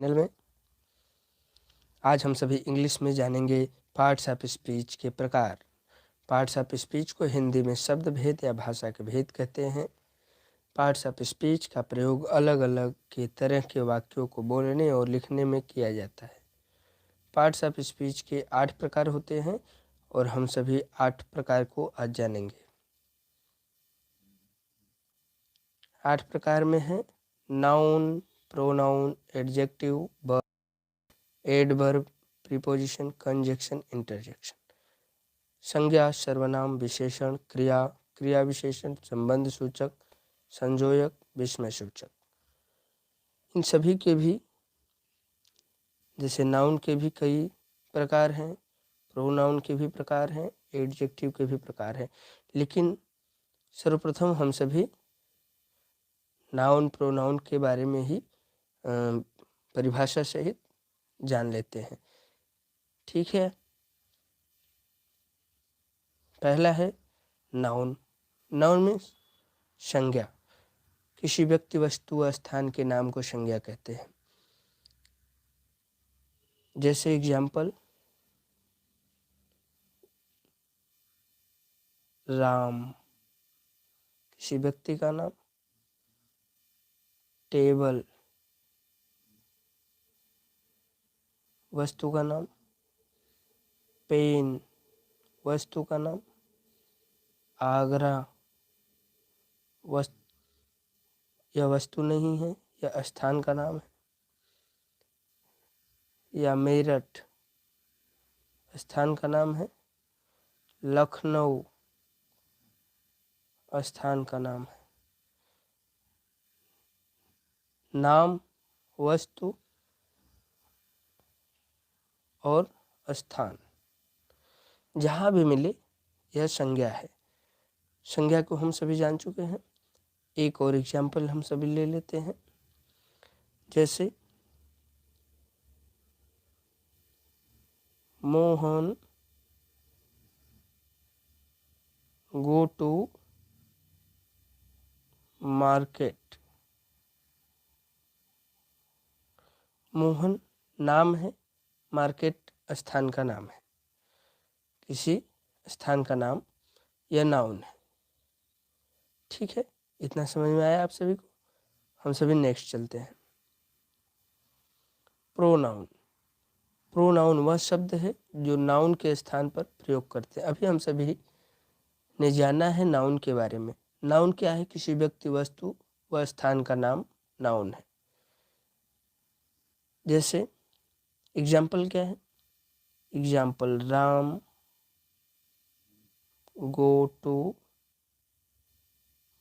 Channel में आज हम सभी इंग्लिश में जानेंगे पार्ट्स ऑफ स्पीच के प्रकार। पार्ट्स ऑफ स्पीच को हिंदी में शब्द भेद या भाषा के भेद कहते हैं। पार्ट्स ऑफ स्पीच का प्रयोग अलग अलग के तरह के वाक्यों को बोलने और लिखने में किया जाता है। पार्ट्स ऑफ स्पीच के 8 प्रकार होते हैं और हम सभी 8 प्रकार को आज जानेंगे। 8 प्रकार में है noun, pronoun, adjective, verb, adverb, preposition, conjunction, interjection. संज्ञा, सर्वनाम, विशेषण, क्रिया, क्रिया विशेषण, संबंध सूचक, संयोजक, विस्मय सूचक। इन सभी के भी जैसे नाउन के भी कई प्रकार हैं, प्रोनाउन के भी प्रकार हैं, एडजेक्टिव के भी प्रकार हैं, लेकिन सर्वप्रथम हम सभी नाउन प्रोनाउन के बारे में ही परिभाषा सहित जान लेते हैं। ठीक है, पहला है नाउन। नाउन मीन्स संज्ञा। किसी व्यक्ति, वस्तु, स्थान के नाम को संज्ञा कहते हैं। जैसे एग्जाम्पल, राम किसी व्यक्ति का नाम, टेबल वस्तु का नाम, पेन वस्तु का नाम, आगरा यह वस्तु नहीं है, यह स्थान का नाम है, या मेरठ स्थान का नाम है, लखनऊ स्थान का नाम है। नाम, वस्तु और स्थान जहाँ भी मिले यह संज्ञा है। संज्ञा को हम सभी जान चुके हैं। एक और एग्जाम्पल हम सभी ले लेते हैं। जैसे Mohan go to market. Mohan नाम है, मार्केट स्थान का नाम है, किसी स्थान का नाम, यह नाउन है। ठीक है, इतना समझ में आया आप सभी को। हम सभी नेक्स्ट चलते हैं। प्रोनाउन। प्रोनाउन वह शब्द है जो नाउन के स्थान पर प्रयोग करते हैं। अभी हम सभी ने जाना है नाउन के बारे में। नाउन क्या है? किसी व्यक्ति, वस्तु व स्थान का नाम नाउन है। जैसे एग्जाम्पल क्या है? Example, Ram go to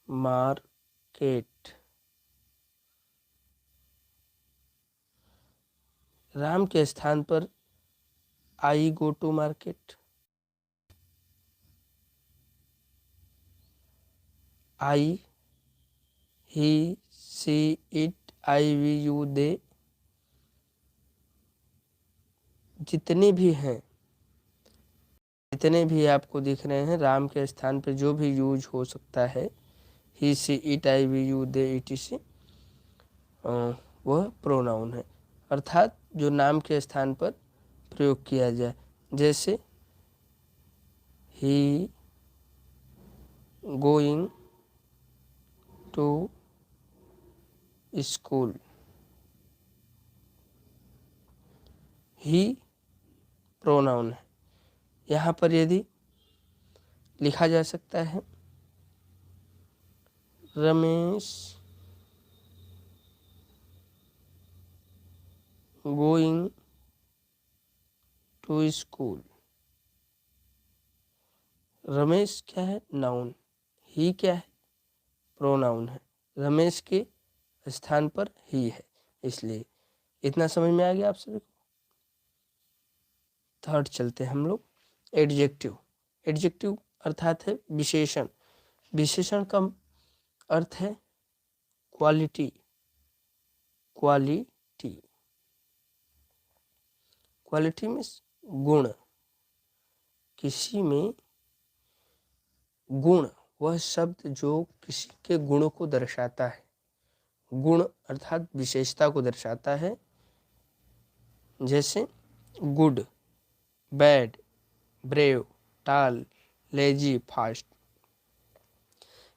market. Ram के स्थान पर I go to market, I, he, she, it, I, we, you, they, जितने भी हैं, जितने भी आपको दिख रहे हैं, राम के स्थान पर जो भी यूज हो सकता है, he, she, it, I, we, you, they, etc, वह प्रोनाउन है, अर्थात जो नाम के स्थान पर प्रयोग किया जाए। जैसे he going to school. He pronoun है। यहाँ पर यदि लिखा जा सकता है Ramesh going to school. Ramesh क्या है? नाउन। ही क्या है? प्रोनाउन है। रमेश के स्थान पर ही है, इसलिए इतना समझ में आ गया आप सभी को। थर्ड चलते हैं हम लोग, एडजेक्टिव। एडजेक्टिव अर्थात है विशेषण। विशेषण का अर्थ है क्वालिटी। क्वालिटी, क्वालिटी मीन्स गुण। किसी में गुण, वह शब्द जो किसी के गुण को दर्शाता है। गुण अर्थात विशेषता को दर्शाता है, जैसे गुड, बैड, ब्रेव, टाल, लेजी, फास्ट।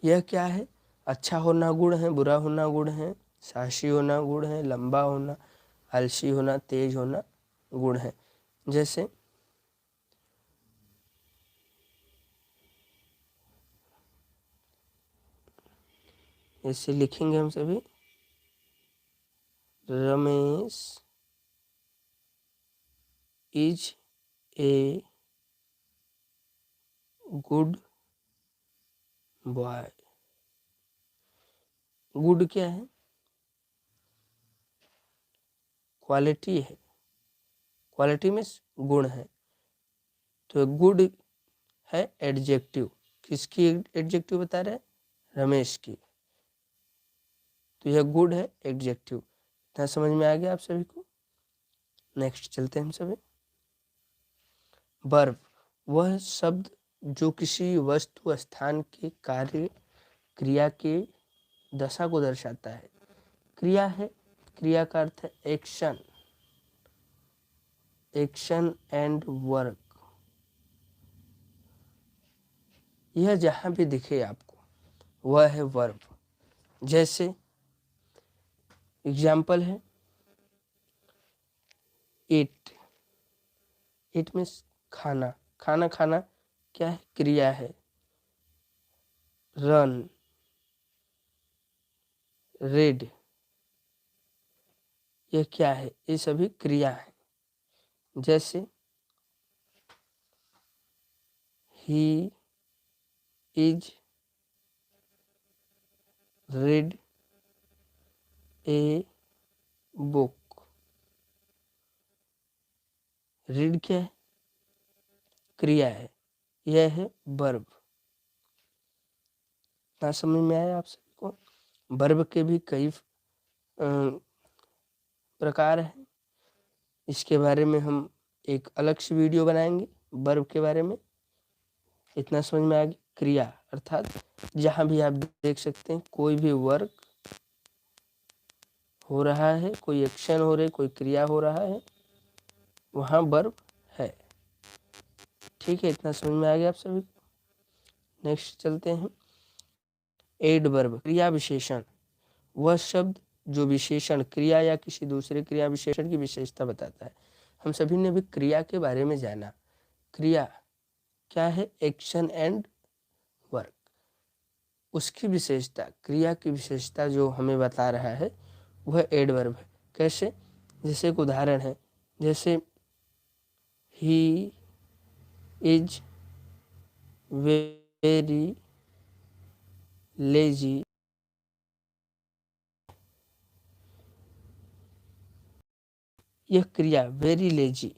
यह क्या है? अच्छा होना गुण है, बुरा होना गुण है, साहसी होना गुण है, लंबा होना, आलसी होना, तेज होना गुण है। जैसे ऐसे लिखेंगे हम सभी, Ramesh is a good boy. Good क्या है? क्वालिटी है, क्वालिटी में गुण है। तो गुड है एडजेक्टिव, किसकी एडजेक्टिव बता रहे हैं? रमेश की। तो यह गुड है एडजेक्टिव। इतना समझ में आ गया आप सभी को? नेक्स्ट चलते हैं हम सभी। वर्ब, वह शब्द जो किसी वस्तु, स्थान के कार्य, क्रिया के दशा को दर्शाता है। क्रिया है, क्रिया का अर्थ है एक्शन, एक्शन एंड वर्क। यह जहां भी दिखे आपको वह है वर्ब। जैसे एग्जाम्पल है ईट, ईट मीन्स खाना, खाना खाना क्या है? क्रिया है। रन, रीड, यह क्या है? ये सभी क्रिया है। जैसे he is read a book. Read क्या है? क्रिया है, यह है वर्ब। ना समझ में आया आप सभी को? वर्ब के भी कई प्रकार हैं। इसके बारे में हम एक अलग से वीडियो बनाएंगे वर्ब के बारे में। इतना समझ में आ गया? क्रिया अर्थात जहां भी आप देख सकते हैं कोई भी वर्क हो रहा है, कोई एक्शन हो रहा है, कोई क्रिया हो रहा है, वहां वर्ब है। ठीक है, इतना समझ में आ गया आप सभी को? नेक्स्ट चलते हैं। एडवर्ब, क्रिया विशेषण, वह शब्द जो विशेषण, क्रिया या किसी दूसरे क्रिया विशेषण की विशेषता बताता है। हम सभी ने भी क्रिया के बारे में जाना। क्रिया क्या है? Action and work. उसकी विशेषता, क्रिया की विशेषता जो हमें बता रहा है वह एडवर्ब है। कैसे? जैसे एक उदाहरण है, जैसे ही इज वेरी लेजी। यह क्रिया वेरी लेजी,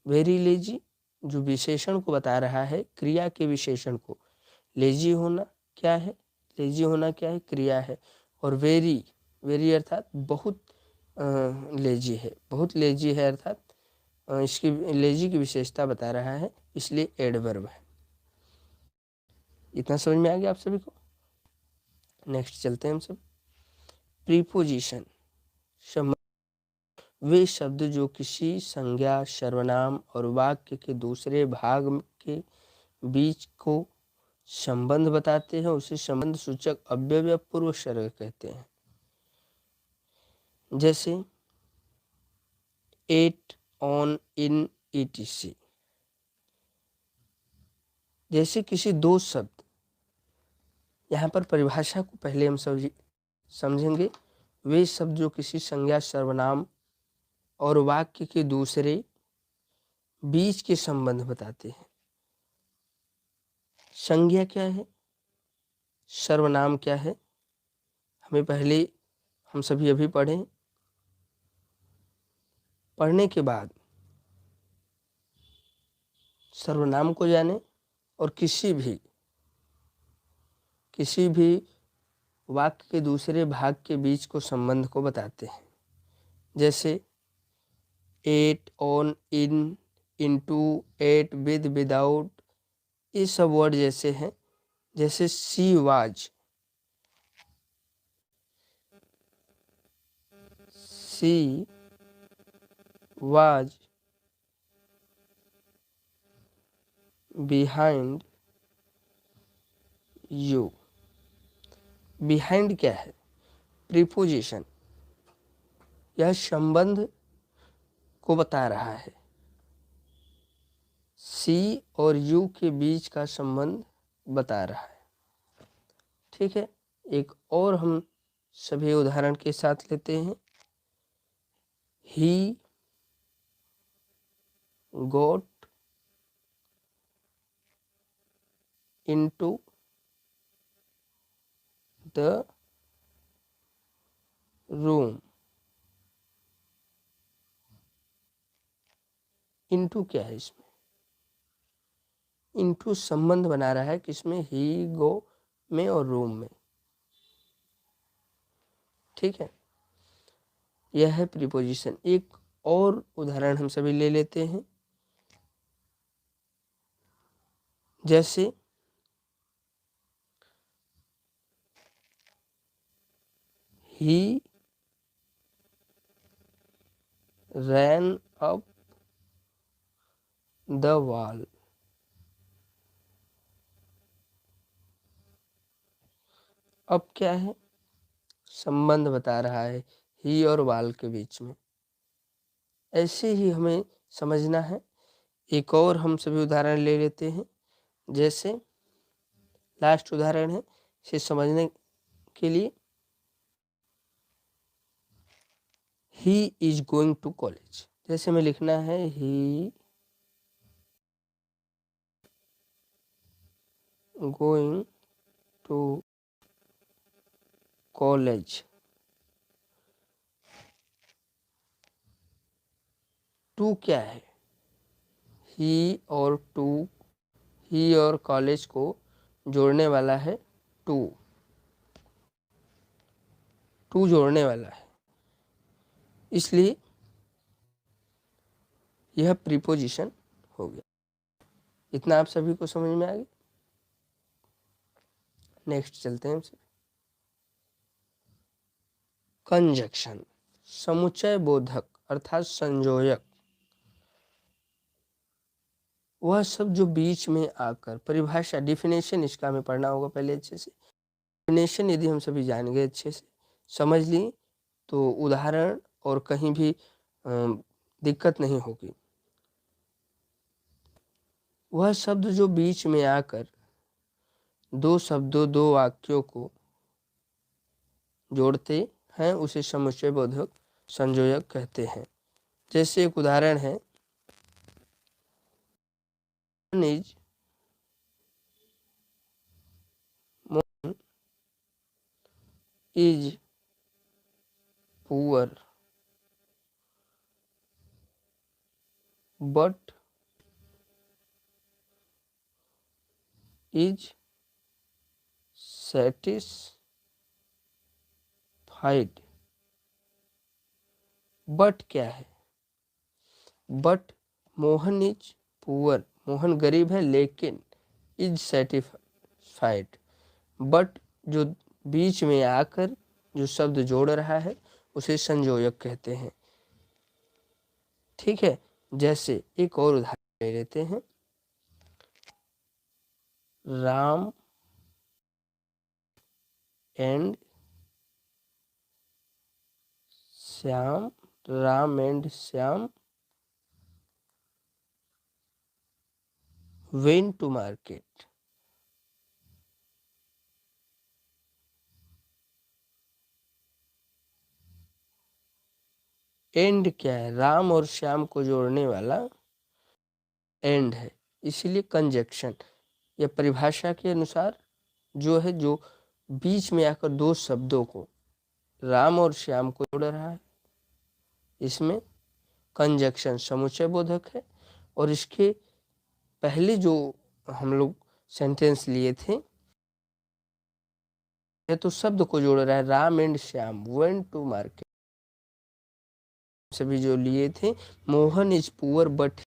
वेरी लेजी जो विशेषण को बता रहा है, क्रिया के विशेषण को। लेजी होना क्या है? लेजी होना क्या है? क्रिया है। और वेरी, वेरी अर्थात बहुत लेजी है, बहुत लेजी है अर्थात इसकी लेजी की विशेषता बता रहा है, इसलिए एडवर्ब है। इतना समझ में आ गया आप सभी को? नेक्स्ट चलते हैं हम सब। प्रीपोजिशन, वे शब्द जो किसी संज्ञा, सर्वनाम और वाक्य के दूसरे भाग के बीच को संबंध बताते हैं, उसे संबंध सूचक अव्यय या पूर्व सर्ग कहते हैं। जैसे एट, ऑन, इन, etc। जैसे किसी दो शब्द, यहाँ पर परिभाषा को पहले हम समझेंगे। वे शब्द जो किसी संज्ञा, सर्वनाम और वाक्य के दूसरे बीच के संबंध बताते हैं। संज्ञा क्या है? सर्वनाम क्या है? हमें पहले हम सभी अभी पढ़ें, पढ़ने के बाद सर्वनाम को जाने और किसी भी वाक्य के दूसरे भाग के बीच को संबंध को बताते हैं। जैसे at, on, in, into, at, with, without, ये सब वर्ड जैसे हैं। जैसे she was, she was behind you। behind क्या है? प्रीपोजिशन, यह संबंध को बता रहा है। सी और यू के बीच का संबंध बता रहा है। ठीक है, एक और हम सभी उदाहरण के साथ लेते हैं। ही गोट into the room। into क्या है इसमें? into संबंध बना रहा है किसमें? ही गो में और रूम में। ठीक है, यह है प्रीपोजिशन। एक और उदाहरण हम सभी ले लेते हैं, जैसे ही ran up the wall। अब क्या है? संबंध बता रहा है ही और वाल के बीच में। ऐसे ही हमें समझना है। एक और हम सभी उदाहरण ले लेते हैं, जैसे लास्ट उदाहरण है इसे समझने के लिए। He is going to college. जैसे हमें लिखना है he going to college. To क्या है? ही और टू, ही और कॉलेज को जोड़ने वाला है टू। टू जोड़ने वाला है, इसलिए यह प्रीपोजिशन हो गया। इतना आप सभी को समझ में आ गया। नेक्स्ट चलते हैं हमसे। कंजक्शन, समुच्चय बोधक अर्थात संयोजक, वह सब जो बीच में आकर, परिभाषा डिफिनेशन इसका हमें पढ़ना होगा पहले अच्छे से। डिफिनेशन यदि हम सभी जान गए, अच्छे से समझ लिए, तो उदाहरण और कहीं भी दिक्कत नहीं होगी। वह शब्द जो बीच में आकर दो शब्दों, दो वाक्यों को जोड़ते हैं, उसे समुच्चय बोधक संयोजक कहते हैं। जैसे एक उदाहरण है, is is poor but is satisfied. But क्या है? But Mohan is poor, Mohan गरीब है, लेकिन इज सेटिस्फाइड। बट जो बीच में आकर जो शब्द जोड़ रहा है उसे संयोजक कहते हैं। ठीक है, जैसे एक और उदाहरण ले लेते हैं। Ram and Shyam, Ram and Shyam went to market। And क्या है? राम और श्याम को जोड़ने वाला एंड है, इसीलिए कंजक्शन। यह परिभाषा के अनुसार जो है, जो बीच में आकर दो शब्दों को, राम और श्याम को जोड़ रहा है, इसमें कंजक्शन समुच्चय बोधक है। और इसके पहले जो हम लोग सेंटेंस लिए थे, ये तो शब्द को जोड़ रहा है, Ram and Shyam went to market. सभी जो लिए थे, Mohan is poor but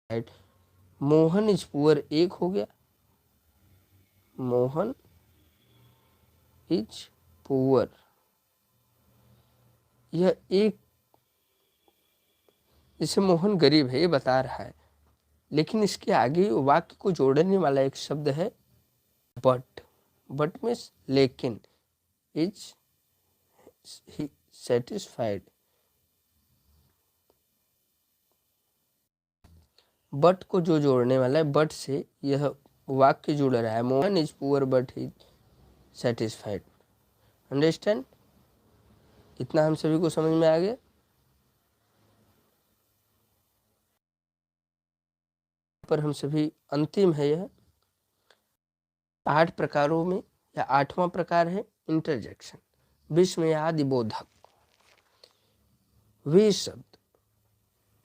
right, Mohan is poor एक हो गया, मोहन इज पुअर, यह एक जैसे मोहन गरीब है ये बता रहा है, लेकिन इसके आगे वाक्य को जोड़ने वाला एक शब्द है बट। बट मीन्स लेकिन। Is he satisfied. बट को जो जोड़ने वाला है, बट से यह वाक्य जुड़ रहा है। Mohan is poor but he satisfied. Understand? इतना हम सभी को समझ में आ गया। पर हम सभी अंतिम है यह 8 प्रकारों में, या 8वां प्रकार है इंटरजेक्शन। विस्मयादि बोधक वे शब्द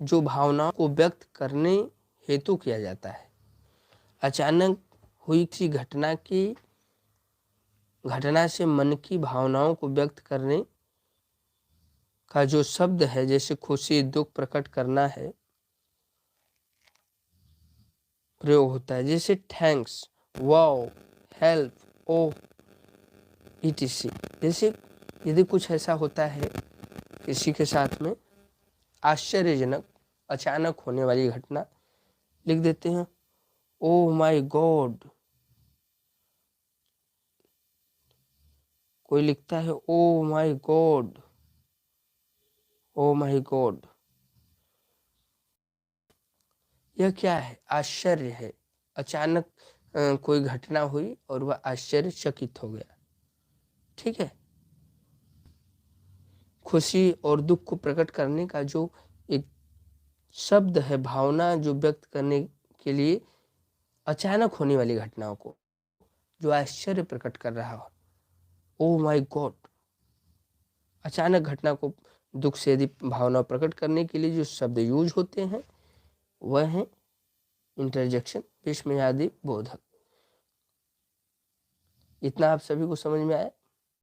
जो भावनाओं को व्यक्त करने हेतु किया जाता है। अचानक हुई किसी घटना से मन की भावनाओं को व्यक्त करने का जो शब्द है, जैसे खुशी, दुख प्रकट करना है, प्रयोग होता है। जैसे थैंक्स, वाओ, हेल्प, ओ, etc। जैसे यदि कुछ ऐसा होता है किसी के साथ में, आश्चर्यजनक अचानक होने वाली घटना, लिख देते हैं ओ माय गॉड। कोई लिखता है oh my God, oh my God. यह क्या है? आश्चर्य है। अचानक कोई घटना हुई और वह आश्चर्यचकित हो गया। ठीक है। खुशी और दुख को प्रकट करने का जो एक शब्द है, भावना जो व्यक्त करने के लिए अचानक होने वाली घटनाओं को जो आश्चर्य प्रकट कर रहा हो, ओ माय गॉड। अचानक घटना को दुख से यदि भावना प्रकट करने के लिए जो शब्द यूज होते हैं वह है इंटरजेक्शन, विस्मयादि बोधक। इतना आप सभी को समझ में आया?